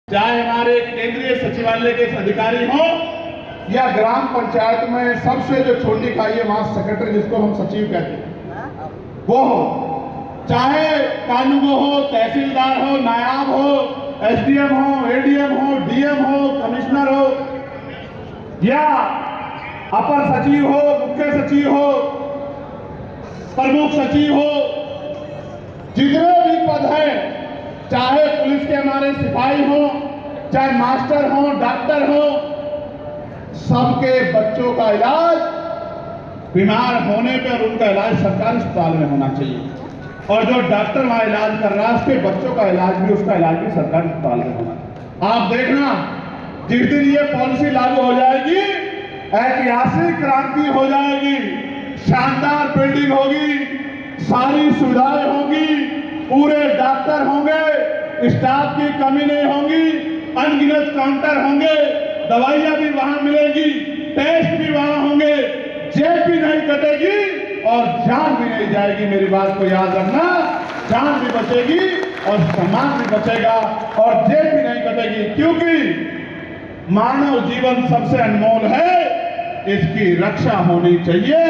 चाहे हमारे केंद्रीय सचिवालय के अधिकारी हों या ग्राम पंचायत में सबसे जो छोटी इकाई है वहां सेक्रेटरी, जिसको हम सचिव कहते हैं, वो हो, चाहे कानूगो हो, तहसीलदार हो, नायाब हो, एसडीएम हो, एडीएम हो, डीएम हो, कमिश्नर हो या अपर सचिव हो, मुख्य सचिव हो, प्रमुख सचिव हो, जितने भी पद हैं, चाहे पुलिस के हमारे सिपाही हो, चाहे मास्टर हो, डॉक्टर हो, सबके बच्चों का इलाज बीमार होने पर उनका इलाज सरकारी अस्पताल में होना चाहिए, और जो डॉक्टर वहां इलाज कर रहा है उसके बच्चों का इलाज भी, उसका इलाज भी सरकारी अस्पताल में होना। आप देखना, जिस दिन ये पॉलिसी लागू हो जाएगी ऐतिहासिक क्रांति हो जाएगी, शानदार बिल्डिंग होगी, सारी सुविधाएं होंगी, पूरे डॉक्टर होंगे, स्टाफ की कमी नहीं होगी, अनगिनत काउंटर होंगे, दवाइयां भी वहां मिलेगी, टेस्ट भी वहां होंगे, जेब भी नहीं कटेगी और जान भी नहीं जाएगी। मेरी बात को याद रखना, जान भी बचेगी और सम्मान भी बचेगा और जेब भी नहीं कटेगी, क्योंकि मानव जीवन सबसे अनमोल है, इसकी रक्षा होनी चाहिए।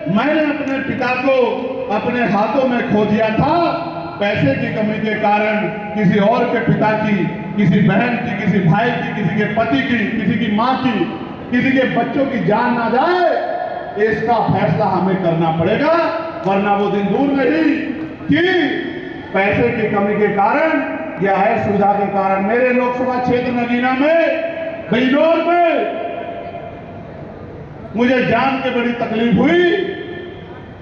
मैंने अपने पिता को अपने हाथों में खो दिया था, पैसे की कमी के कारण किसी और के पिता की, किसी बहन की, किसी भाई की, किसी के पति की, किसी की मां की, किसी के बच्चों की जान ना जाए, इसका फैसला हमें करना पड़ेगा, वरना वो दिन दूर नहीं कि पैसे की कमी के कारण या असुविधा के कारण मेरे लोकसभा क्षेत्र नगीना में, बिजनौर में मुझे जान के बड़ी तकलीफ हुई।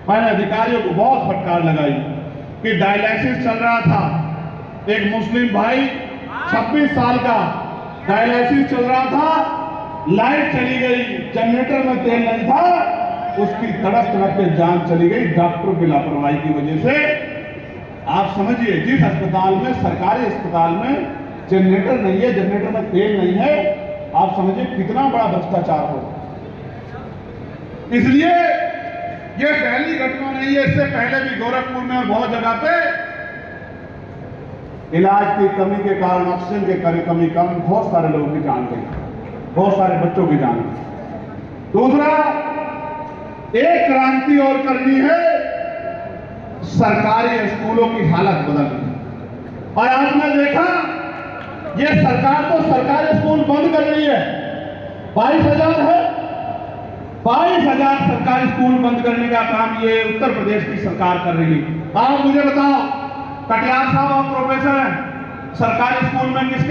मैंने अधिकारियों को बहुत फटकार लगाई कि डायलिसिस चल रहा था, एक मुस्लिम भाई 26 साल का डायलिसिस चल रहा था, लाइट चली गई, जनरेटर में तेल नहीं था, उसकी तड़प तड़प के जान चली गई डॉक्टरों की लापरवाही की वजह से। आप समझिए, जिस अस्पताल में, सरकारी अस्पताल में जनरेटर नहीं है, जनरेटर में तेल नहीं है, आप समझिए कितना बड़ा भ्रष्टाचार हो। इसलिए ये पहली घटना नहीं है, इससे पहले भी गोरखपुर में और बहुत जगह पे इलाज की कमी के कारण, ऑक्सीजन के कमी कारण बहुत सारे लोगों की जान गई, बहुत सारे बच्चों की जान गई। दूसरा, एक क्रांति और करनी है, सरकारी स्कूलों की हालत बदलनी। और आपने देखा, ये सरकार तो सरकारी स्कूल बंद कर रही है, 22,000 है, 22,000 सरकारी स्कूल बंद करने का काम ये उत्तर प्रदेश की सरकार कर रही है। आप मुझे बताओ, कटियार साहब आप प्रोफेसर हैं, सरकारी स्कूल में किसके